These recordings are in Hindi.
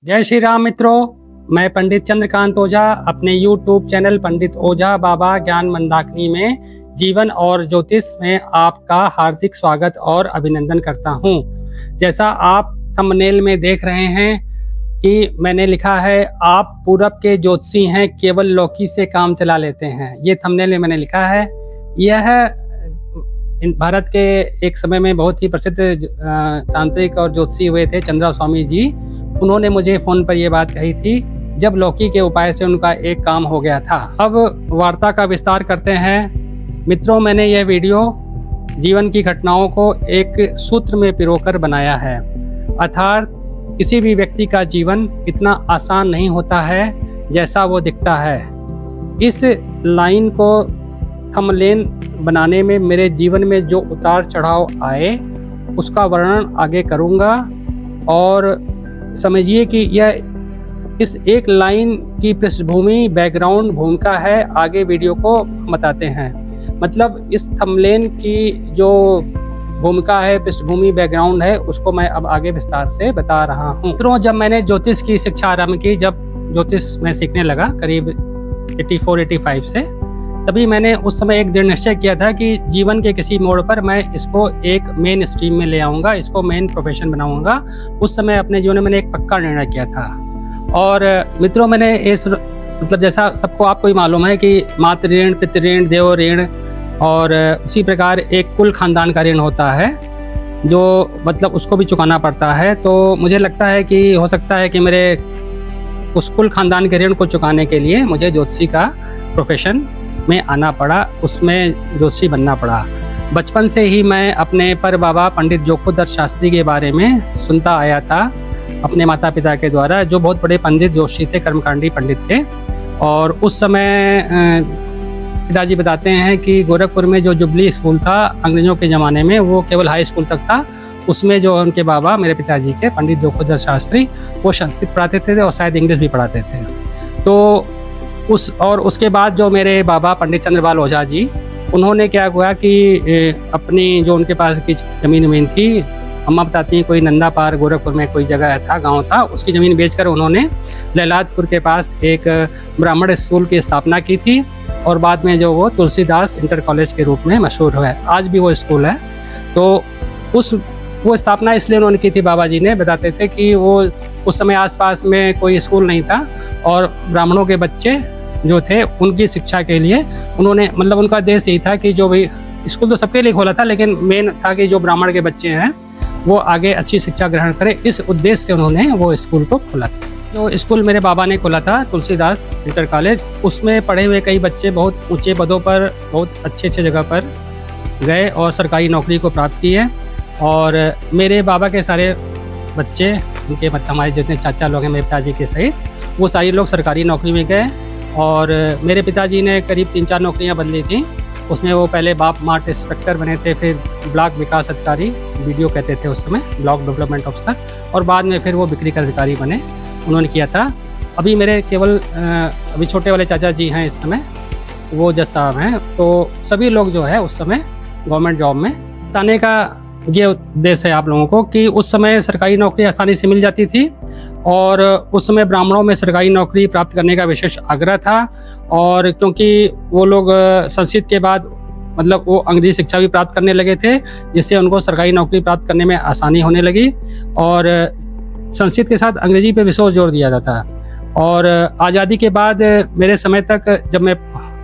जय श्री राम मित्रों, मैं पंडित चंद्रकांत ओझा अपने YouTube चैनल पंडित ओझा बाबा ज्ञान मंदाकिनी में जीवन और ज्योतिष में आपका हार्दिक स्वागत और अभिनंदन करता हूं। जैसा आप थंबनेल में देख रहे हैं कि मैंने लिखा है, आप पूरब के ज्योतिषी हैं, केवल लौकी से काम चला लेते हैं। ये थंबनेल में मैंने लिखा है। यह भारत के एक समय में बहुत ही प्रसिद्ध तांत्रिक और ज्योतिषी हुए थे चंद्रा स्वामी जी। उन्होंने मुझे फ़ोन पर यह बात कही थी जब लौकी के उपाय से उनका एक काम हो गया था। अब वार्ता का विस्तार करते हैं। मित्रों, मैंने यह वीडियो जीवन की घटनाओं को एक सूत्र में पिरोकर बनाया है। अर्थात किसी भी व्यक्ति का जीवन इतना आसान नहीं होता है जैसा वो दिखता है। इस लाइन को थंबनेल बनाने में मेरे जीवन में जो उतार चढ़ाव आए उसका वर्णन आगे करूँगा, और समझिए कि यह इस एक लाइन की पृष्ठभूमि बैकग्राउंड भूमिका है। आगे वीडियो को बताते हैं। मतलब इस थंबनेल की जो भूमिका है, पृष्ठभूमि बैकग्राउंड है, उसको मैं अब आगे विस्तार से बता रहा हूँ। मित्रों, जब मैंने ज्योतिष की शिक्षा आरंभ की, जब ज्योतिष में सीखने लगा करीब 84-85 से, तभी मैंने उस समय एक दृढ़ निश्चय किया था कि जीवन के किसी मोड़ पर मैं इसको एक मेन स्ट्रीम में ले आऊँगा, इसको मेन प्रोफेशन बनाऊँगा। उस समय अपने जीवन में मैंने एक पक्का निर्णय किया था। और मित्रों, मैंने इस मतलब जैसा सबको आपको ही मालूम है कि मातृ ऋण, पितृ ऋण, देव ऋण, और उसी प्रकार एक कुल खानदान का ऋण होता है जो मतलब उसको भी चुकाना पड़ता है। तो मुझे लगता है कि हो सकता है कि मेरे उस कुल खानदान के ऋण को चुकाने के लिए मुझे ज्योतिषी का प्रोफेशन में आना पड़ा, उसमें ज्योतिषी बनना पड़ा। बचपन से ही मैं अपने पर बाबा पंडित जोगपुरदत्त शास्त्री के बारे में सुनता आया था अपने माता पिता के द्वारा, जो बहुत बड़े पंडित जोशी थे, कर्मकांडी पंडित थे। और उस समय पिताजी बताते हैं कि गोरखपुर में जो जुबली स्कूल था अंग्रेजों के ज़माने में, वो केवल हाई स्कूल तक था। उसमें जो उनके बाबा मेरे पिताजी के पंडित जोगपुरदत्त शास्त्री, वो संस्कृत पढ़ाते थे और शायद इंग्लिश भी पढ़ाते थे। तो उसके बाद जो मेरे बाबा पंडित चंद्रपाल ओझा जी, उन्होंने क्या हुआ कि अपनी जो उनके पास की ज़मीन थी, अम्मा बताती हैं कोई नंदा पार गोरखपुर में कोई जगह था, गांव था, उसकी ज़मीन बेचकर उन्होंने लैलादपुर के पास एक ब्राह्मण स्कूल की स्थापना की थी। और बाद में जो वो तुलसीदास इंटर कॉलेज के रूप में मशहूर हुआ है। आज भी वो स्कूल है। तो वो स्थापना इसलिए उन्होंने की थी, बाबा जी ने बताते थे कि वो उस समय आसपास में कोई स्कूल नहीं था और ब्राह्मणों के बच्चे जो थे उनकी शिक्षा के लिए उन्होंने, मतलब उनका देश यही था कि जो भी स्कूल तो सबके लिए खोला था, लेकिन मेन था कि जो ब्राह्मण के बच्चे हैं वो आगे अच्छी शिक्षा ग्रहण करें। इस उद्देश्य से उन्होंने वो स्कूल को खोला था। जो स्कूल मेरे बाबा ने खोला था, तुलसीदास इंटर कॉलेज, उसमें पढ़े हुए कई बच्चे बहुत ऊंचे पदों पर, बहुत अच्छे जगह पर गए और सरकारी नौकरी को प्राप्त की है। और मेरे बाबा के सारे बच्चे, उनके मतलब हमारे जितने चाचा लोग हैं मेरे पिताजी के सहित, वो सारे लोग सरकारी नौकरी में गए। और मेरे पिताजी ने करीब 3-4 नौकरियां बदली थी। उसमें वो पहले बाप मार्ट इंस्पेक्टर बने थे, फिर ब्लॉक विकास अधिकारी, BDO कहते थे उस समय, ब्लॉक डेवलपमेंट ऑफिसर, और बाद में फिर वो बिक्री का अधिकारी बने, उन्होंने किया था। अभी मेरे केवल अभी छोटे वाले चाचा जी हैं इस समय, वो जज साहब हैं। तो सभी लोग जो है उस समय गवर्नमेंट जॉब में। बताने का ये उद्देश्य है आप लोगों को कि उस समय सरकारी नौकरी आसानी से मिल जाती थी, और उस समय ब्राह्मणों में सरकारी नौकरी प्राप्त करने का विशेष आग्रह था। और क्योंकि वो लोग संस्कृत के बाद मतलब वो अंग्रेजी शिक्षा भी प्राप्त करने लगे थे, जिससे उनको सरकारी नौकरी प्राप्त करने में आसानी होने लगी। और संस्कृत के साथ अंग्रेजी पे विशेष जोर दिया जाता। और आज़ादी के बाद मेरे समय तक, जब मैं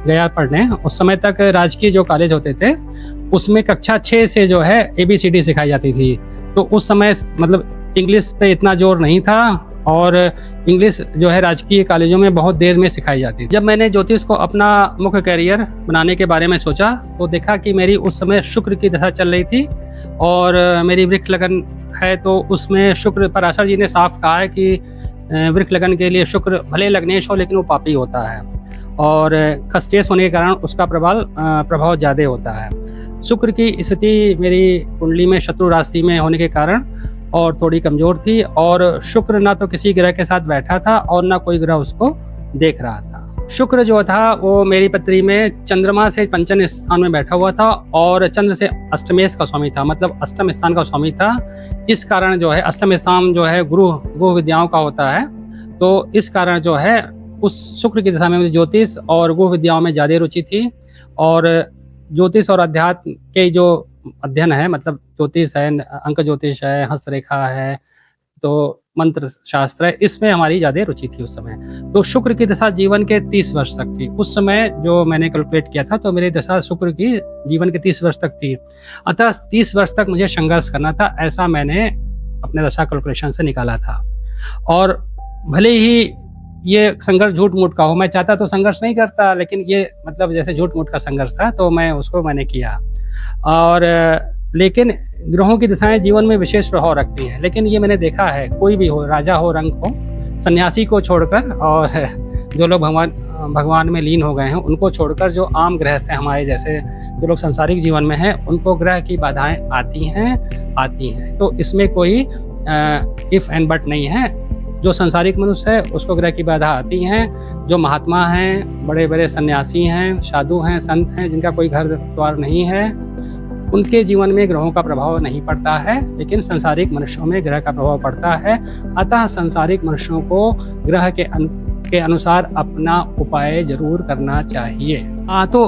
गया पढ़ने, उस समय तक राजकीय जो कॉलेज होते थे उसमें कक्षा 6 से जो है ABCD सिखाई जाती थी। तो उस समय मतलब इंग्लिश पे इतना जोर नहीं था, और इंग्लिश जो है राजकीय कॉलेजों में बहुत देर में सिखाई जाती थी। जब मैंने ज्योतिष को अपना मुख्य कैरियर बनाने के बारे में सोचा तो देखा कि मेरी उस समय शुक्र की दशा चल रही थी, और मेरी वृक्ष लगन है। तो उसमें शुक्र, पराशर जी ने साफ कहा है कि वृक्ष लगन के लिए शुक्र भले लग्नेश हो लेकिन वो पापी होता है, और खस्तेश होने के कारण उसका प्रभाव ज़्यादा होता है। शुक्र की स्थिति मेरी कुंडली में शत्रु राशि में होने के कारण और थोड़ी कमज़ोर थी, और शुक्र ना तो किसी ग्रह के साथ बैठा था और ना कोई ग्रह उसको देख रहा था। शुक्र जो था वो मेरी पत्री में चंद्रमा से पंचम स्थान में बैठा हुआ था और चंद्र से अष्टमेश का स्वामी था, मतलब अष्टम स्थान का स्वामी था। इस कारण जो है अष्टम स्थान जो है गुरु विद्याओं का होता है, तो इस कारण जो है उस शुक्र की दशा में मुझे ज्योतिष और गुरु विद्याओं में ज़्यादा रुचि थी। और ज्योतिष और अध्यात्म के जो अध्ययन है, मतलब ज्योतिष है, अंक ज्योतिष है, हस्तरेखा है, तो मंत्र शास्त्र है, इसमें हमारी ज़्यादा रुचि थी उस समय। तो शुक्र की दशा जीवन के 30 वर्ष तक थी। उस समय जो मैंने कैलकुलेट किया था तो मेरी दशा शुक्र की जीवन के 30 वर्ष तक थी। अतः 30 वर्ष तक मुझे संघर्ष करना था, ऐसा मैंने अपने दशा कैलकुलेशन से निकाला था। और भले ही ये संघर्ष झूठ मूठ का हो, मैं चाहता तो संघर्ष नहीं करता, लेकिन ये मतलब जैसे झूठ मूठ का संघर्ष था तो मैंने किया। और लेकिन ग्रहों की दिशाएं जीवन में विशेष प्रभाव रखती हैं। लेकिन ये मैंने देखा है, कोई भी हो, राजा हो, रंक हो, सन्यासी को छोड़कर और जो लोग भगवान में लीन हो गए हैं उनको छोड़कर जो आम गृहस्थ हैं, हमारे जैसे जो लोग सांसारिक जीवन में हैं, उनको ग्रह की बाधाएं आती हैं। तो इसमें कोई इफ एंड बट नहीं है। जो सांसारिक मनुष्य है उसको ग्रह की बाधा आती हैं। जो महात्मा हैं, बड़े बड़े सन्यासी हैं, साधु हैं, संत हैं, जिनका कोई घर द्वार नहीं है, उनके जीवन में ग्रहों का प्रभाव नहीं पड़ता है, लेकिन सांसारिक मनुष्यों में ग्रह का प्रभाव पड़ता है। अतः सांसारिक मनुष्यों को ग्रह के अनुसार अपना उपाय जरूर करना चाहिए। तो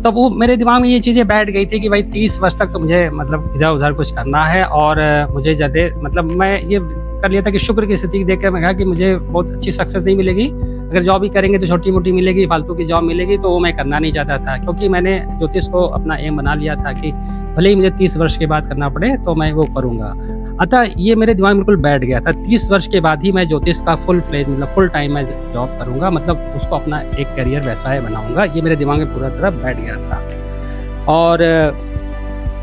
तब वो मेरे दिमाग में ये चीज़ें बैठ गई थी कि भाई 30 वर्ष तक तो मुझे मतलब इधर उधर कुछ करना है। और मुझे ज़्यादा मतलब मैं ये कर लिया था कि शुक्र की स्थिति देख कर मैं कहा कि मुझे बहुत अच्छी सक्सेस नहीं मिलेगी, अगर जॉब भी करेंगे तो छोटी मोटी मिलेगी, फालतू की जॉब मिलेगी, तो वो मैं करना नहीं चाहता था। क्योंकि मैंने ज्योतिष को अपना एम बना लिया था कि भले ही मुझे 30 वर्ष के बाद करना पड़े तो मैं वो करूँगा। अतः ये मेरे दिमाग में बिल्कुल बैठ गया था, 30 वर्ष के बाद ही मैं ज्योतिष का फुल फ्लेज मतलब फुल टाइम मैं जॉब करूँगा, मतलब उसको अपना एक करियर व्यवसाय बनाऊँगा। ये मेरे दिमाग में पूरा तरह बैठ गया था। और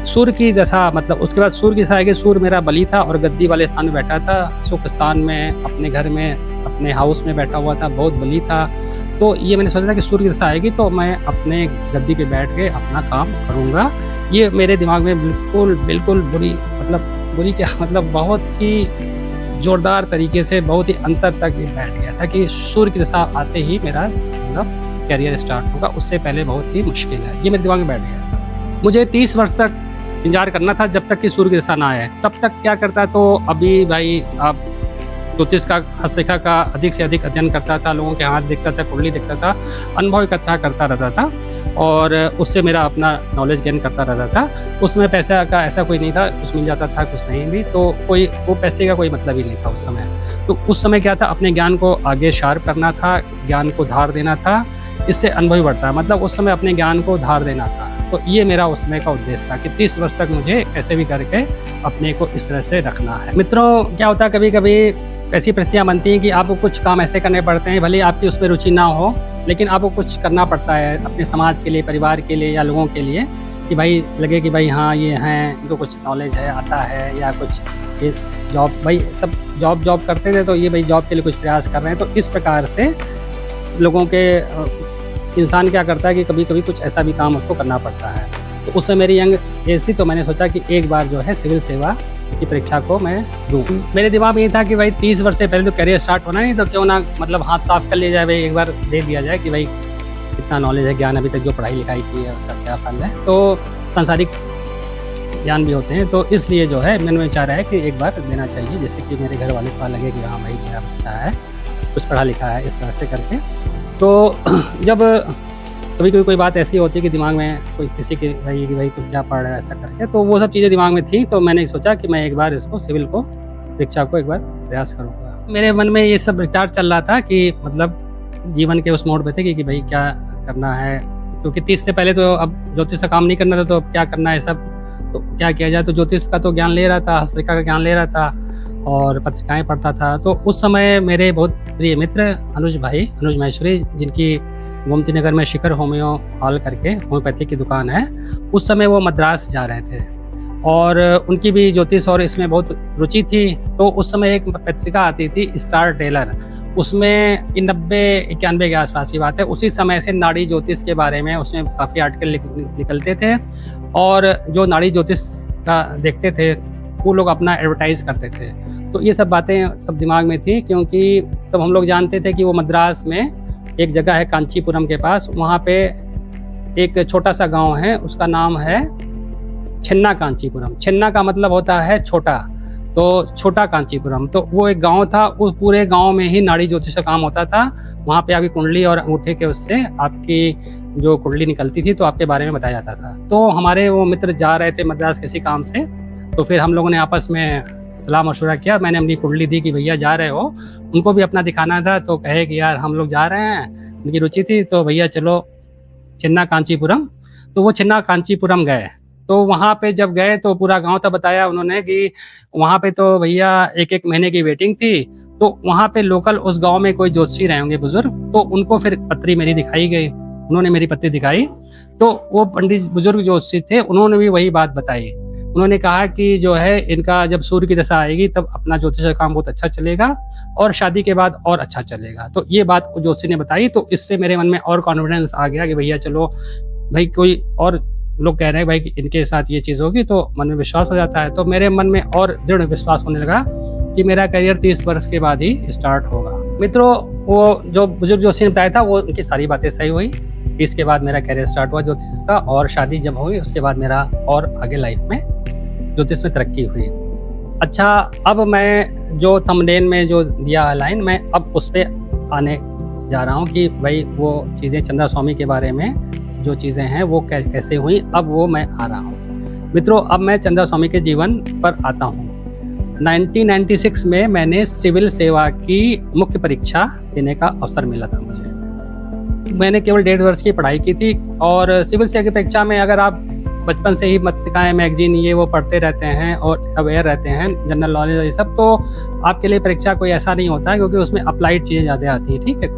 सूर्य की दशा, मतलब उसके बाद सूर्य की दशा आएगी। सूर्य मेरा बली था और गद्दी वाले स्थान में बैठा था, सुख स्थान में, अपने घर में, अपने हाउस में बैठा हुआ था, बहुत बली था। तो ये मैंने सोचा था कि सूर्य की दशा आएगी तो मैं अपने गद्दी पे बैठ के अपना काम करूँगा। ये मेरे दिमाग में बिल्कुल बुरी क्या मतलब बहुत ही जोरदार तरीके से, बहुत ही अंतर तक बैठ गया था कि सूर्य की दशा आते ही मेरा मतलब करियर स्टार्ट होगा, उससे पहले बहुत ही मुश्किल है। ये मेरे दिमाग में बैठ गया। मुझे 30 वर्ष तक इंतजार करना था जब तक कि सूर्य की दशा ना आए। तब तक क्या करता, तो अभी भाई आप ज्योतिष का, हस्तरेखा का अधिक से अधिक अध्ययन करता था, लोगों के हाथ देखता था, कुंडली देखता था, अनुभव इकट्ठा करता रहता था और उससे मेरा अपना नॉलेज गेन करता रहता था। उसमें पैसा का ऐसा कोई नहीं था, कुछ मिल जाता था कुछ नहीं भी, तो कोई वो पैसे का कोई मतलब ही नहीं था उस समय। तो उस समय क्या था, अपने ज्ञान को आगे शार्प करना था, ज्ञान को धार देना था, इससे अनुभव बढ़ता है, मतलब उस समय अपने ज्ञान को धार देना था। तो ये मेरा उस समय का उद्देश्य था कि 30 वर्ष तक मुझे ऐसे भी करके अपने को इस तरह से रखना है। मित्रों, क्या होता है कभी कभी ऐसी परिस्थितियाँ बनती हैं कि आपको कुछ काम ऐसे करने पड़ते हैं, भले ही आपकी उसमें रुचि ना हो, लेकिन आपको कुछ करना पड़ता है अपने समाज के लिए, परिवार के लिए या लोगों के लिए, कि भाई लगे कि भाई हाँ ये हैं, इनको कुछ नॉलेज है, आता है, या कुछ ये जॉब, भाई सब जॉब करते थे तो ये भाई जॉब के लिए कुछ प्रयास कर रहे हैं। तो इस प्रकार से लोगों के इंसान क्या करता है कि कभी कभी कुछ ऐसा भी काम उसको करना पड़ता है। तो उस समय मेरी यंग एज थी, तो मैंने सोचा कि एक बार जो है सिविल सेवा की परीक्षा को मैं दूँ। मेरे दिमाग में ये था कि भाई 30 वर्ष से पहले तो करियर स्टार्ट होना नहीं, तो क्यों ना मतलब हाथ साफ कर लिया जाए, भाई एक बार दे दिया जाए कि भाई कितना नॉलेज है, ज्ञान अभी तक जो पढ़ाई लिखाई की है उसका क्या फल है। तो सांसारिक ज्ञान भी होते हैं, तो इसलिए जो है मैंने विचारा है कि एक बार देना चाहिए, जैसे कि मेरे घर वाले थोड़ा लगे कि हाँ भाई मेरा बच्चा है, कुछ पढ़ा लिखा है, इस तरह से करके। तो जब कभी कोई बात ऐसी होती है कि दिमाग में कोई किसी की भाई कि भाई तुम क्या पढ़ रहे हो ऐसा करके, तो वो सब चीज़ें दिमाग में थी। तो मैंने सोचा कि मैं एक बार इसको सिविल को परीक्षा को एक बार प्रयास करूँगा। मेरे मन में ये सब विचार चल रहा था कि मतलब जीवन के उस मोड़ पे थे कि भाई क्या करना है, क्योंकि 30 से पहले तो अब ज्योतिष का काम नहीं करना था, तो अब क्या करना है सब, तो क्या किया जाए। तो ज्योतिष का तो ज्ञान ले रहा था, हस्तरेखा का ज्ञान ले रहा था और पत्रिकाएँ पढ़ता था। तो उस समय मेरे बहुत प्रिय मित्र अनुज महेश्वरी, जिनकी गोमती नगर में शिखर होम्यो हॉल करके होम्योपैथी की दुकान है, उस समय वो मद्रास जा रहे थे और उनकी भी ज्योतिष और इसमें बहुत रुचि थी। तो उस समय एक पत्रिका आती थी स्टार टेलर, उसमें 90-91 के आसपास की बात है, उसी समय से नाड़ी ज्योतिष के बारे में उसमें काफ़ी आर्टिकल निकलते थे और जो नाड़ी ज्योतिष का देखते थे वो लोग अपना एडवर्टाइज करते थे। तो ये सब बातें सब दिमाग में थी, क्योंकि तब हम लोग जानते थे कि वो मद्रास में एक जगह है कांचीपुरम के पास, वहाँ पे एक छोटा सा गांव है, उसका नाम है छिन्ना कांचीपुरम। छिन्ना का मतलब होता है छोटा, तो छोटा कांचीपुरम। तो वो एक गांव था, उस पूरे गांव में ही नाड़ी ज्योतिष का काम होता था। वहाँ पे आपकी कुंडली और अंगूठे के उससे आपकी जो कुंडली निकलती थी तो आपके बारे में बताया जाता था। तो हमारे वो मित्र जा रहे थे मद्रास किसी काम से, तो फिर हम लोगों ने आपस में सलाह मशवरा किया। मैंने अपनी कुंडली दी कि भैया जा रहे हो, उनको भी अपना दिखाना था, तो कहे कि यार हम लोग जा रहे हैं, उनकी रुचि थी, तो भैया चलो छिन्ना कांचीपुरम। तो वो छिन्ना कांचीपुरम गए। तो वहाँ पे जब गए तो पूरा गांव था, बताया उन्होंने कि वहाँ पे तो भैया एक एक महीने की वेटिंग थी। तो वहाँ पे लोकल उस गांव में कोई ज्योतिषी रहे होंगे बुजुर्ग, तो उनको फिर पत्री मेरी दिखाई गई, उन्होंने मेरी पत्री दिखाई। तो वो पंडित बुजुर्ग ज्योतिषी थे, उन्होंने भी वही बात बताई। उन्होंने कहा कि जो है इनका जब सूर्य की दशा आएगी तब अपना ज्योतिष का काम बहुत अच्छा चलेगा और शादी के बाद और अच्छा चलेगा। तो ये बात ज्योतिषी ने बताई, तो इससे मेरे मन में और कॉन्फिडेंस आ गया कि भैया चलो भाई, कोई और लोग कह रहे हैं भाई कि इनके साथ ये चीज़ होगी, तो मन में विश्वास हो जाता है। तो मेरे मन में और दृढ़ विश्वास होने लगा कि मेरा करियर 30 वर्ष के बाद ही स्टार्ट होगा। मित्रों, वो जो बुजुर्ग ज्योतिषी ने बताया था वो उनकी सारी बातें सही हुई। इसके बाद मेरा करियर स्टार्ट हुआ ज्योतिष का, और शादी जब हुई उसके बाद मेरा और आगे लाइफ में ज्योतिष में तरक्की हुई। अच्छा, अब मैं जो थंबनेल में जो दिया है लाइन, मैं अब उस पर आने जा रहा हूँ कि भाई वो चीज़ें चंद्रा स्वामी के बारे में जो चीज़ें हैं वो कैसे हुई, अब वो मैं आ रहा हूँ। मित्रों, अब मैं चंद्रा स्वामी के जीवन पर आता हूँ। 1996 में मैंने सिविल सेवा की मुख्य परीक्षा देने का अवसर मिला था मुझे। मैंने केवल 1.5 वर्ष की पढ़ाई की थी, और सिविल सेवा की परीक्षा में अगर आप बचपन से ही पत्रिकाएं, मैगजीन ये वो पढ़ते रहते हैं और अवेयर रहते हैं, जनरल नॉलेज ये सब, तो आपके लिए परीक्षा कोई ऐसा नहीं होता है, क्योंकि उसमें अप्लाइड चीज़ें ज़्यादा आती हैं। ठीक है,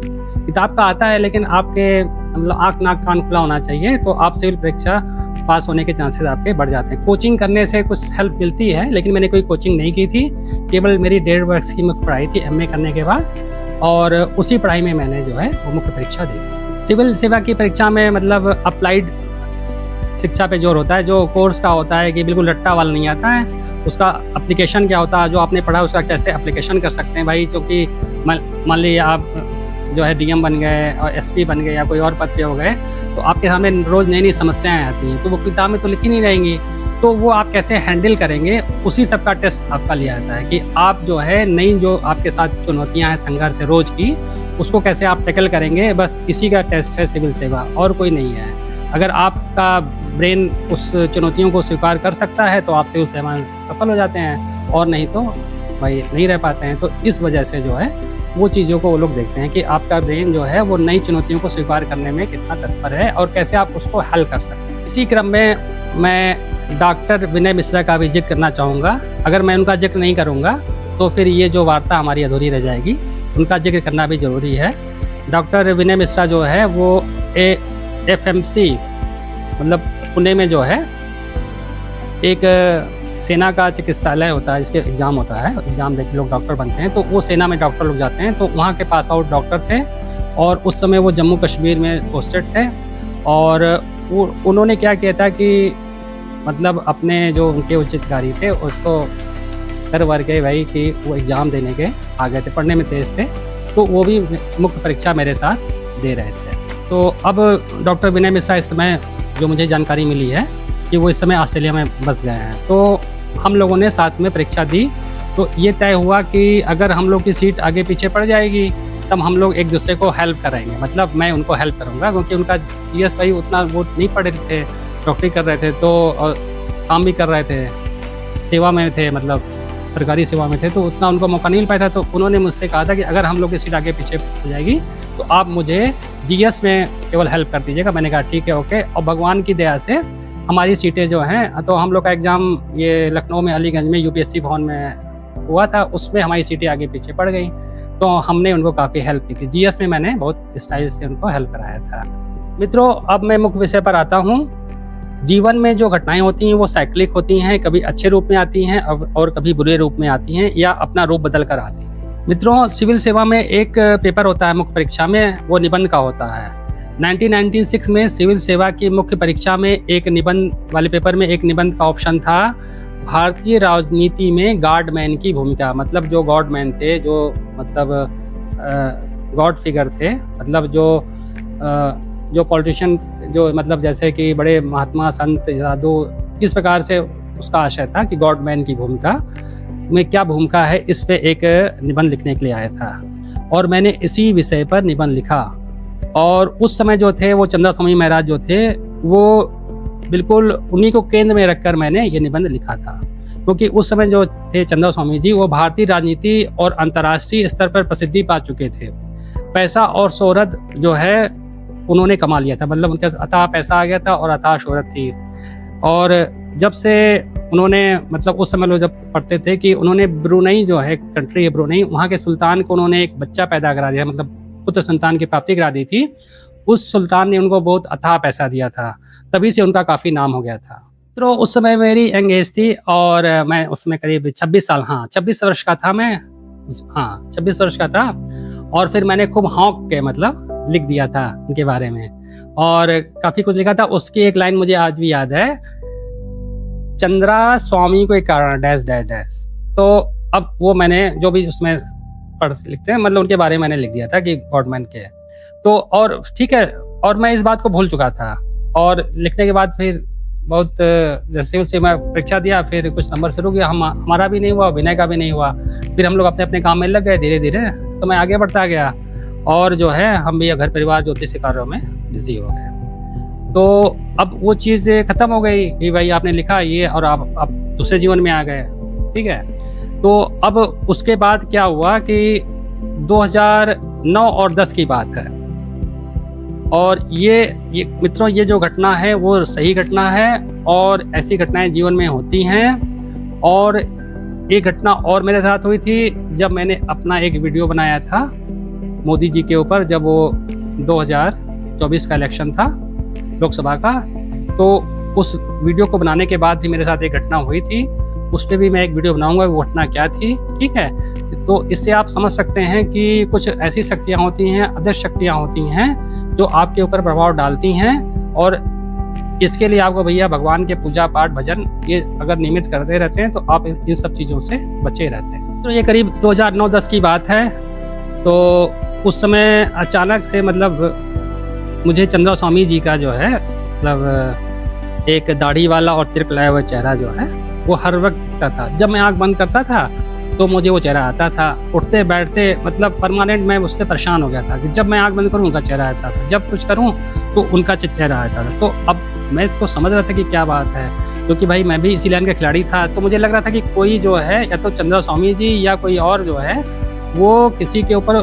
किताब का आता है, लेकिन आपके मतलब आँख नाक कान खुला होना चाहिए, तो आप सिविल परीक्षा पास होने के चांसेस आपके बढ़ जाते हैं। कोचिंग करने से कुछ हेल्प मिलती है, लेकिन मैंने कोई कोचिंग नहीं की थी, केवल मेरी 1.5 वर्ष की मुख्य पढ़ाई थी MA करने के बाद, और उसी पढ़ाई में मैंने जो है वो मुख्य परीक्षा दी थी। सिविल सेवा की परीक्षा में मतलब अप्लाइड शिक्षा पे जोर होता है, जो कोर्स का होता है कि बिल्कुल रट्टा वाला नहीं आता है, उसका एप्लीकेशन क्या होता है, जो आपने पढ़ा उसका कैसे एप्लीकेशन कर सकते हैं भाई। क्योंकि मान लीजिए आप जो है DM बन गए और SP बन गए या कोई और पद पे हो गए, तो आपके सामने रोज़ नई नई समस्याएं आती हैं, तो वो किताब में तो लिखी नहीं रहेंगी, तो वो आप कैसे हैंडल करेंगे, उसी सब का टेस्ट आपका लिया जाता है कि आप जो है नई जो आपके साथ चुनौतियां हैं संघर्ष है रोज़ की, उसको कैसे आप टैकल करेंगे। बस इसी का टेस्ट है सिविल सेवा, और कोई नहीं है। अगर आपका ब्रेन उस चुनौतियों को स्वीकार कर सकता है तो आप सिविल सेवा में सफल हो जाते हैं, और नहीं तो भाई नहीं रह पाते हैं। तो इस वजह से जो है वो चीज़ों को वो लोग देखते हैं कि आपका ब्रेन जो है वो नई चुनौतियों को स्वीकार करने में कितना तत्पर है और कैसे आप उसको हल कर सकते हैं। इसी क्रम में मैं डॉक्टर विनय मिश्रा का भी जिक्र करना चाहूँगा। अगर मैं उनका जिक्र नहीं करूँगा तो फिर ये जो वार्ता हमारी अधूरी रह जाएगी, उनका जिक्र करना भी ज़रूरी है। डॉक्टर विनय मिश्रा जो है वो FMC मतलब पुणे में जो है एक सेना का चिकित्सालय होता है, इसके एग्ज़ाम होता है, एग्ज़ाम देके लोग डॉक्टर बनते हैं, तो वो सेना में डॉक्टर लोग जाते हैं, तो वहाँ के पास आउट डॉक्टर थे, और उस समय वो जम्मू कश्मीर में पोस्टेड थे। और उन्होंने क्या किया था कि मतलब अपने जो उनके उच्च अधिकारी थे उसको कर वर गए भाई कि वो एग्ज़ाम देने के आ गए थे, पढ़ने में तेज़ थे, तो वो भी मुख्य परीक्षा मेरे साथ दे रहे थे। तो अब डॉक्टर विनय मिश्रा इस समय जो मुझे जानकारी मिली है कि वो इस समय ऑस्ट्रेलिया में बस गए हैं, तो हम लोगों ने साथ में परीक्षा दी। तो ये तय हुआ कि अगर हम लोग की सीट आगे पीछे पड़ जाएगी तब हम लोग एक दूसरे को हेल्प कराएंगे, मतलब मैं उनको हेल्प करूँगा, क्योंकि उनका GS भाई उतना वो नहीं पढ़े थे, डॉक्टरी कर रहे थे, तो काम भी कर रहे थे, सेवा में थे, मतलब सरकारी सेवा में थे, तो उतना उनको मौका नहीं मिल पाया था। तो उन्होंने मुझसे कहा था कि अगर हम लोग की सीट आगे पीछे हो जाएगी तो आप मुझे GS में केवल हेल्प कर दीजिएगा। मैंने कहा ठीक है, ओके। और भगवान की दया से हमारी सीटें जो हैं, तो हम लोग का एग्ज़ाम ये लखनऊ में अलीगंज में UPSC भवन में हुआ था, उसमें हमारी सीटें आगे पीछे पड़ गई, तो हमने उनको काफ़ी हेल्प की थी। GS में मैंने बहुत स्टाइल से उनको हेल्प कराया था। मित्रों, अब मैं मुख्य विषय पर आता हूँ। जीवन में जो घटनाएं होती हैं वो साइक्लिक होती हैं, कभी अच्छे रूप में आती हैं और कभी बुरे रूप में आती हैं, या अपना रूप बदल कर आती हैं। मित्रों, सिविल सेवा में एक पेपर होता है मुख्य परीक्षा में, वो निबंध का होता है। 1996 में सिविल सेवा की मुख्य परीक्षा में एक निबंध वाले पेपर में एक निबंध का ऑप्शन था, भारतीय राजनीति में गार्डमैन की भूमिका। मतलब जो गॉडमैन थे, जो मतलब गॉड फिगर थे, मतलब जो पॉलिटिशियन, जो मतलब जैसे कि बड़े महात्मा, संत, साधु, इस प्रकार से उसका आशय था कि गॉड मैन की भूमिका में क्या भूमिका है, इस पे एक निबंध लिखने के लिए आया था और मैंने इसी विषय पर निबंध लिखा। और उस समय जो थे वो चंद्रा स्वामी महाराज जो थे वो बिल्कुल उन्हीं को केंद्र में रखकर मैंने ये निबंध लिखा था, क्योंकि उस समय जो थे चंद्रा स्वामी जी वो भारतीय राजनीति और अंतर्राष्ट्रीय स्तर पर प्रसिद्धि पा चुके थे। पैसा और शोहरत जो है उन्होंने कमा लिया था, मतलब उनके अथाह पैसा आ गया था और अथाह शोहरत थी। और जब से उन्होंने, मतलब उस समय लोग जब पढ़ते थे कि उन्होंने ब्रुनई जो है कंट्री है ब्रुनई, वहाँ के सुल्तान को उन्होंने एक बच्चा पैदा करा दिया, मतलब पुत्र संतान की प्राप्ति करा दी थी। उस सुल्तान ने उनको बहुत अथाह पैसा दिया था, तभी से उनका काफ़ी नाम हो गया था। तो उस समय मेरी यंग एज थी और मैं उसमें करीब 26 साल, हाँ 26 वर्ष का था मैं, हाँ 26 वर्ष का था। और फिर मैंने खूब हौंक के मतलब लिख दिया था उनके बारे में और काफ़ी कुछ लिखा था। उसकी एक लाइन मुझे आज भी याद है, चंद्रा स्वामी को एक कारण डैश डैश डैश। तो अब वो मैंने जो भी उसमें पढ़ लिखते हैं, मतलब उनके बारे में मैंने लिख दिया था कि गॉडमैन के। तो और ठीक है, और मैं इस बात को भूल चुका था। और लिखने के बाद फिर बहुत जैसे उससे मैं परीक्षा दिया, फिर कुछ नंबर शुरू किया, हमारा भी नहीं हुआ, विनय का भी नहीं हुआ। फिर हम लोग अपने अपने काम में लग गए, धीरे धीरे समय आगे बढ़ता गया और जो है हम भी घर परिवार ज्योतिष कार्यों में बिजी हो गए। तो अब वो चीज़ खत्म हो गई कि भाई आपने लिखा ये और आप दूसरे जीवन में आ गए, ठीक है। तो अब उसके बाद क्या हुआ कि 2009 और 10 की बात है और ये मित्रों, ये जो घटना है वो सही घटना है और ऐसी घटनाएं जीवन में होती हैं। और एक घटना और मेरे साथ हुई थी जब मैंने अपना एक वीडियो बनाया था मोदी जी के ऊपर, जब वो 2024 का इलेक्शन था लोकसभा का। तो उस वीडियो को बनाने के बाद भी मेरे साथ एक घटना हुई थी, उस पर भी मैं एक वीडियो बनाऊंगा वो घटना क्या थी, ठीक है। तो इससे आप समझ सकते हैं कि कुछ ऐसी शक्तियाँ होती हैं, अदृश्य शक्तियाँ होती हैं जो आपके ऊपर प्रभाव डालती हैं। और इसके लिए आपको भैया भगवान के पूजा पाठ भजन ये अगर नियमित करते रहते हैं तो आप इन सब चीज़ों से बचे रहते हैं। तो ये करीब 2009-10 की बात है। तो उस समय अचानक से मतलब मुझे चंद्रा स्वामी जी का जो है मतलब एक दाढ़ी वाला और तिलक लगाया हुआ चेहरा जो है वो हर वक्त दिखता था। जब मैं आँख बंद करता था तो मुझे वो चेहरा आता था, उठते बैठते मतलब परमानेंट मैं उससे परेशान हो गया था कि जब मैं आँख बंद करूँ उनका चेहरा आता था, जब कुछ करूँ तो उनका चेहरा आता था। तो अब मैं तो समझ रहा था कि क्या बात है, क्योंकि भाई मैं भी इसी लाइन का खिलाड़ी था। तो मुझे लग रहा था कि कोई जो है या तो चंद्रा स्वामी जी या कोई और जो है वो किसी के ऊपर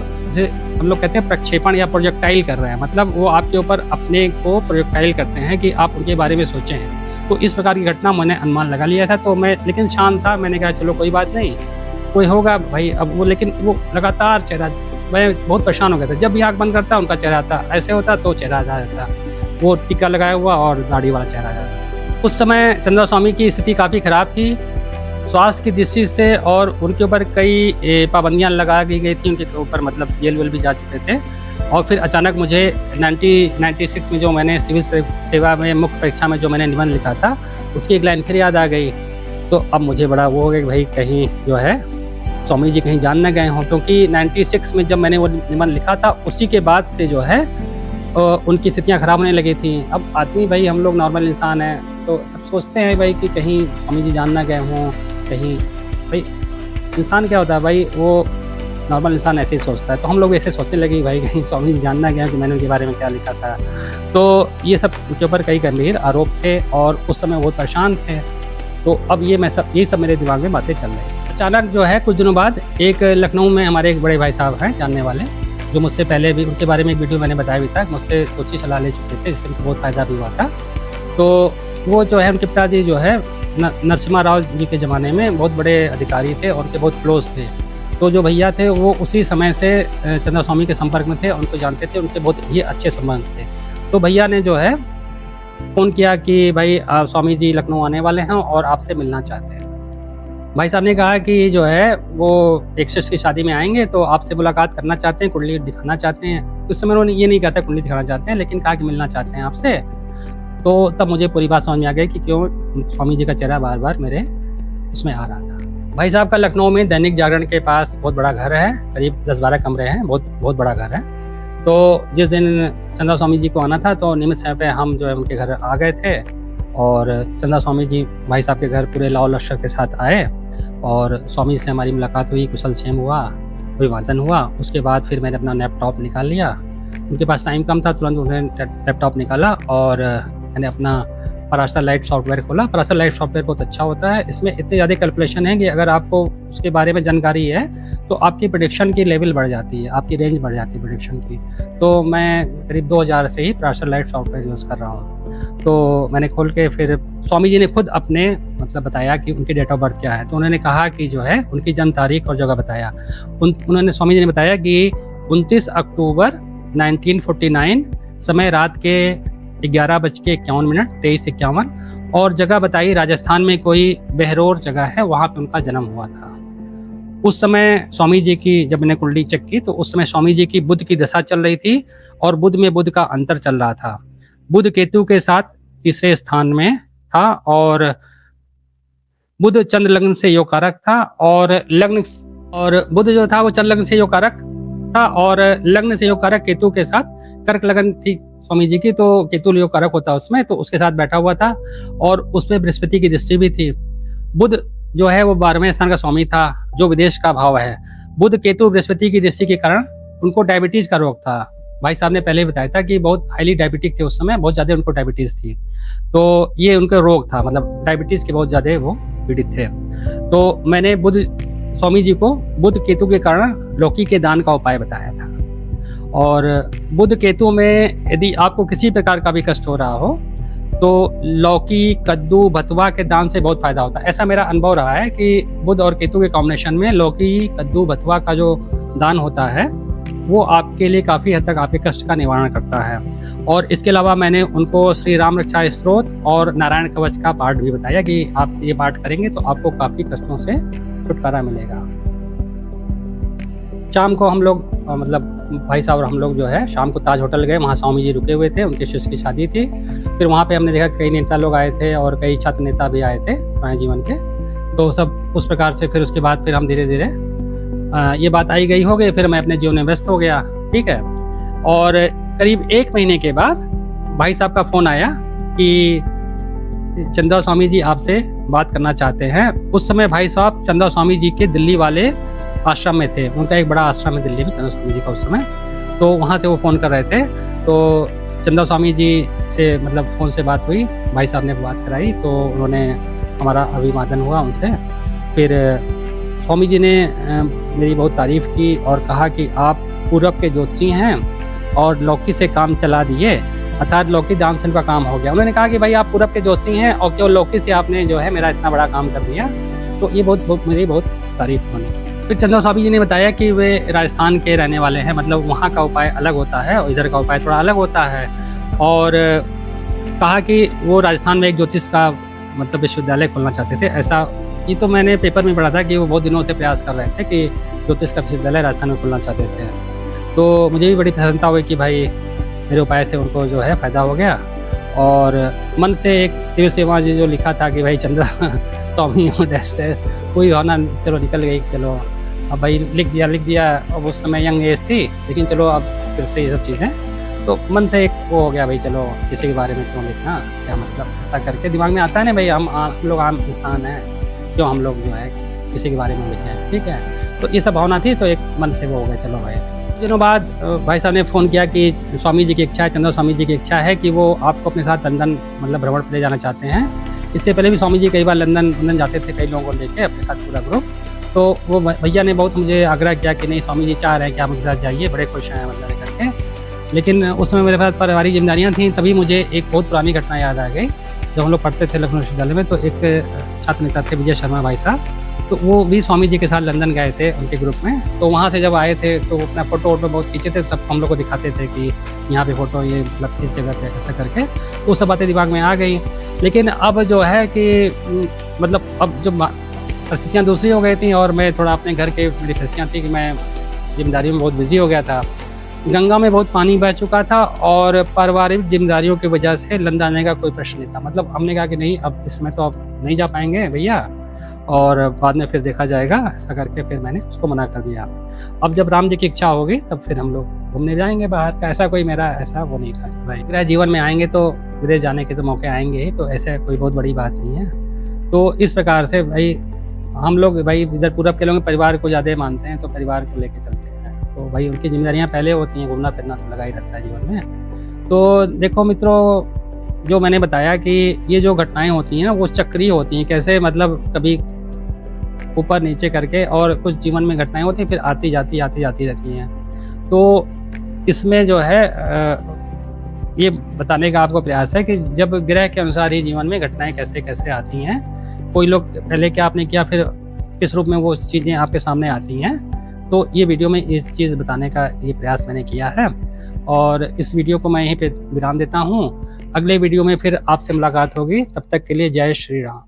हम लोग कहते हैं प्रक्षेपण या प्रोजेक्टाइल कर रहे हैं, मतलब वो आपके ऊपर अपने को प्रोजेक्टाइल करते हैं कि आप उनके बारे में सोचें। तो इस प्रकार की घटना मैंने अनुमान लगा लिया था। तो मैं लेकिन शांत था, मैंने कहा चलो कोई बात नहीं, कोई होगा भाई। अब वो लेकिन वो लगातार चेहरा, मैं बहुत परेशान हो गया था। जब भी आँख बंद करता उनका चेहरा आता, ऐसे होता तो चेहरा आ जाता, वो टीका लगाया हुआ और दाढ़ी वाला चेहरा आ जाता। उस समय चंद्रा स्वामी की स्थिति काफ़ी ख़राब थी स्वास्थ्य की दृष्टि से, और उनके ऊपर कई पाबंदियाँ लगा दी गई थी उनके ऊपर, मतलब जेल वेल भी जा चुके थे। और फिर अचानक मुझे 1996 में जो मैंने सिविल सेवा में मुख्य परीक्षा में जो मैंने निबंध लिखा था उसकी एक लाइन फिर याद आ गई। तो अब मुझे बड़ा वो हो गया कि भाई कहीं जो है स्वामी जी कहीं जान न गए हों, क्योंकि 96 में जब मैंने वो निबंध लिखा था उसी के बाद से जो है उनकी स्थितियाँ ख़राब होने लगी थी। अब आदमी भाई हम लोग नॉर्मल इंसान हैं तो सब सोचते हैं भाई कि कहीं स्वामी जी जान न गए हों, कहीं भाई इंसान क्या होता है भाई, वो नॉर्मल इंसान ऐसे ही सोचता है। तो हम लोग ऐसे सोचने लगे भाई कहीं स्वामी जी जानना गया कि मैंने उनके बारे में क्या लिखा था। तो ये सब उनके ऊपर कई गंभीर आरोप थे और उस समय बहुत परेशान थे। तो अब ये सब मेरे दिमाग में बातें चल रही थी। अचानक जो है कुछ दिनों बाद एक लखनऊ में हमारे एक बड़े भाई साहब हैं जानने वाले, जो मुझसे पहले भी उनके बारे में एक वीडियो मैंने बताया भी था, मुझसे कुछ ही सलाह ले चुके थे जिससे उनको बहुत फ़ायदा भी हुआ था। तो वो जो है उनके पिताजी जो है नरसिम्हा राव जी के ज़माने में बहुत बड़े अधिकारी थे और उनके बहुत क्लोज थे। तो जो भैया थे वो उसी समय से चंद्रा स्वामी के संपर्क में थे, उनको जानते थे, उनके बहुत ही अच्छे संबंध थे। तो भैया ने जो है फ़ोन किया कि भाई स्वामी जी लखनऊ आने वाले हैं और आपसे मिलना चाहते हैं। भाई साहब ने कहा कि जो है वो एक शिष्य की शादी में आएंगे तो आपसे मुलाकात करना चाहते हैं, कुंडली दिखाना चाहते हैं। उस समय उन्होंने ये नहीं कहा था कुंडली दिखाना चाहते हैं, लेकिन कहा कि मिलना चाहते हैं आपसे। तो तब मुझे पूरी बात समझ में आ गई कि क्यों स्वामी जी का चेहरा बार बार मेरे उसमें आ रहा था। भाई साहब का लखनऊ में दैनिक जागरण के पास बहुत बड़ा घर है, करीब 10-12 कमरे हैं, बहुत बड़ा घर है। तो जिस दिन चंदा स्वामी जी को आना था तो नियमित समय पे हम जो है उनके घर आ गए थे और चंदा स्वामी जी भाई साहब के घर पूरे लाव लश्कर के साथ आए और स्वामी जी से हमारी मुलाकात हुई, कुशल क्षेम हुआ, अभिवादन हुआ। उसके बाद फिर मैंने अपना लैपटॉप निकाल लिया, उनके पास टाइम कम था, तुरंत उन्होंने लैपटॉप निकाला और मैंने अपना पराशर लाइट सॉफ्टवेयर खोला। पराशर लाइट सॉफ्टवेयर बहुत अच्छा होता है, इसमें इतने ज़्यादा कैलकुलेशन है कि अगर आपको उसके बारे में जानकारी है तो आपकी प्रेडिक्शन की लेवल बढ़ जाती है, आपकी रेंज बढ़ जाती है प्रेडिक्शन की। तो मैं करीब 2000 से ही पराशर लाइट सॉफ्टवेयर यूज़ कर रहा हूँ। तो मैंने खोल के फिर स्वामी जी ने खुद अपने मतलब बताया कि उनकी डेट ऑफ बर्थ क्या है। तो उन्होंने कहा कि जो है उनकी जन्म तारीख और जगह बताया। उन्होंने स्वामी जी ने बताया कि 29 अक्टूबर 1949, समय रात के 11:51, 23:51 और जगह बताई राजस्थान में कोई बहरोर जगह है, वहाँ पे उनका जन्म हुआ था। उस समय स्वामी जी की जब मैंने कुंडली चेक की तो उस समय स्वामी जी की बुध की दशा चल रही थी और बुध में बुध का अंतर चल रहा था। बुध केतु के साथ तीसरे स्थान में था और बुध चंद्र लग्न से योग कारक था और बुध जो था वो चंद्र लग्न से योग कारक था और लग्न से योग कारक केतु के साथ कर्क लगन थी स्वामी जी की, तो केतु योग कारक होता है उसमें, तो उसके साथ बैठा हुआ था और उसमें बृहस्पति की दृष्टि भी थी। बुध जो है वो 12वें स्थान का स्वामी था जो विदेश का भाव है। बुध केतु बृहस्पति की दृष्टि के कारण उनको डायबिटीज का रोग था। भाई साहब ने पहले बताया था कि बहुत हाईली डायबिटिक थे उस समय, बहुत ज्यादा उनको डायबिटीज थी, तो ये उनका रोग था, मतलब डायबिटीज के बहुत ज्यादा वो पीड़ित थे। तो मैंने बुध स्वामी जी को बुध केतु के कारण लौकी के दान का उपाय बताया था। और बुध केतु में यदि आपको किसी प्रकार का भी कष्ट हो रहा हो तो लौकी, कद्दू, भतवा के दान से बहुत फायदा होता है। ऐसा मेरा अनुभव रहा है कि बुध और केतु के कॉम्बिनेशन में लौकी, कद्दू, भतवा का जो दान होता है वो आपके लिए काफ़ी हद तक आपके कष्ट का निवारण करता है। और इसके अलावा मैंने उनको श्री राम रक्षा स्तोत्र और नारायण कवच का पाठ भी बताया कि आप ये पाठ करेंगे तो आपको काफ़ी कष्टों से छुटकारा मिलेगा। शाम को हम लोग मतलब भाई साहब और हम लोग जो है शाम को ताज होटल गए, वहाँ स्वामी जी रुके हुए थे, उनके शिष्य की शादी थी। फिर वहाँ पे हमने देखा कई नेता लोग आए थे और कई छात्र नेता भी आए थे पुराने जीवन के, तो सब उस प्रकार से फिर उसके बाद फिर हम धीरे धीरे ये बात आई गई हो गई, फिर मैं अपने जीवन में व्यस्त हो गया, ठीक है। और करीब 1 महीने के बाद भाई साहब का फोन आया कि चंदा स्वामी जी आपसे बात करना चाहते हैं। उस समय भाई साहब चंदा स्वामी जी के दिल्ली वाले आश्रम में थे, उनका एक बड़ा आश्रम है दिल्ली में चंदा स्वामी जी का उस समय, तो वहाँ से वो फ़ोन कर रहे थे। तो चंदा स्वामी जी से मतलब फ़ोन से बात हुई, भाई साहब ने बात कराई, तो उन्होंने हमारा अभिवादन हुआ उनसे। फिर स्वामी जी ने मेरी बहुत तारीफ़ की और कहा कि आप पूरब के ज्योतिषी हैं और लौकी से काम चला दिए, अर्थात लौकी दान से उनका काम हो गया। उन्होंने कहा कि भाई आप पूरब के ज्योतिषी हैं और केवल लौकी से आपने जो है मेरा इतना बड़ा काम कर दिया, तो ये बहुत मेरी बहुत तारीफ़ होनी। फिर चंदा स्वामी जी ने बताया कि वे राजस्थान के रहने वाले हैं, मतलब वहाँ का उपाय अलग होता है और इधर का उपाय थोड़ा अलग होता है, और कहा कि वो राजस्थान में एक ज्योतिष का मतलब विश्वविद्यालय खोलना चाहते थे। ऐसा ये तो मैंने पेपर में पढ़ा था कि वो बहुत दिनों से प्रयास कर रहे थे कि ज्योतिष का विश्वविद्यालय राजस्थान में खोलना चाहते थे। तो मुझे भी बड़ी प्रसन्नता हुई कि भाई मेरे उपाय से उनको जो है फ़ायदा हो गया। और मन से एक सिविल सेवा जी जो लिखा था कि भाई चंद्रा स्वामी से कोई होना, चलो निकल गई, चलो अब भाई लिख दिया। अब उस समय यंग एज थी, लेकिन चलो अब फिर से ये सब चीज़ें, तो मन से एक वो हो गया भाई चलो किसी के बारे में क्यों लिखना, क्या मतलब, ऐसा करके दिमाग में आता है ना भाई हम लोग आम इंसान हैं, क्यों हम लोग जो है किसी के बारे में लिखें, ठीक है। तो ये सब भावना थी, तो एक मन से वो हो गया चलो भाई। कुछ दिनों बाद भाई साहब ने फ़ोन किया कि स्वामी जी की इच्छा है, चंद्रा स्वामी जी की इच्छा है कि वो आपको अपने साथ लंदन मतलब भ्रमण पर ले जाना चाहते हैं। इससे पहले भी स्वामी जी कई बार लंदन जाते थे कई लोगों को लेके अपने साथ पूरा ग्रुप, तो वो भैया ने बहुत मुझे आग्रह किया कि नहीं स्वामी जी चाह रहे हैं कि आप उनके साथ जाइए, बड़े खुश हैं मतलब करके। लेकिन उस समय मेरे पास पारिवारिक जिम्मेदारियाँ थीं, तभी मुझे एक बहुत पुरानी घटना याद आ गई। जब हम लोग पढ़ते थे लखनऊ विश्वविद्यालय में, तो एक छात्र नेता थे विजय शर्मा भाई साहब, तो वो भी स्वामी जी के साथ लंदन गए थे उनके ग्रुप में। तो वहाँ से जब आए थे तो अपना फ़ोटो बहुत खींचे थे, सब हम लोग को दिखाते थे कि यहाँ पे फ़ोटो ये मतलब इस जगह पे ऐसा करके, वो सब बातें दिमाग में आ गई। लेकिन अब जो है कि मतलब अब जो परिस्थितियाँ दूसरी हो गई थी और मैं थोड़ा अपने घर के मेरी परिस्थितियाँ थी कि मैं जिम्मेदारियों में बहुत बिजी हो गया था। गंगा में बहुत पानी बह चुका था और पारिवारिक जिम्मेदारियों की वजह से लंदन आने का कोई प्रश्न नहीं था। मतलब हमने कहा कि नहीं अब इसमें तो अब नहीं जा पाएंगे भैया, और बाद में फिर देखा जाएगा, ऐसा करके फिर मैंने उसको मना कर दिया। अब जब राम जी की इच्छा होगी तब फिर हम लोग घूमने जाएंगे बाहर का, ऐसा कोई मेरा ऐसा वो नहीं था भाई। मेरा जीवन में आएंगे तो विदेश जाने के तो मौके आएंगे ही, तो ऐसे कोई बहुत बड़ी बात नहीं है। तो इस प्रकार से भाई हम लोग भाई इधर पूरब के लोग परिवार को ज़्यादा मानते हैं, तो परिवार को लेके चलते हैं। तो भाई उनकी जिम्मेदारियाँ पहले होती हैं, घूमना फिरना तो लगा ही रहता है जीवन में। तो देखो मित्रों, जो मैंने बताया कि ये जो घटनाएं होती हैं ना वो चक्रीय होती हैं, कैसे मतलब कभी ऊपर नीचे करके, और कुछ जीवन में घटनाएं होती हैं फिर आती जाती रहती हैं। तो इसमें जो है ये बताने का आपको प्रयास है कि जब ग्रह के अनुसार ही जीवन में घटनाएं कैसे कैसे आती हैं, कोई लोग पहले क्या आपने किया, फिर किस रूप में वो चीज़ें आपके सामने आती हैं। तो ये वीडियो में इस चीज़ बताने का ये प्रयास मैंने किया है, और इस वीडियो को मैं यहीं पे विराम देता हूँ। अगले वीडियो में फिर आपसे मुलाकात होगी, तब तक के लिए जय श्री राम।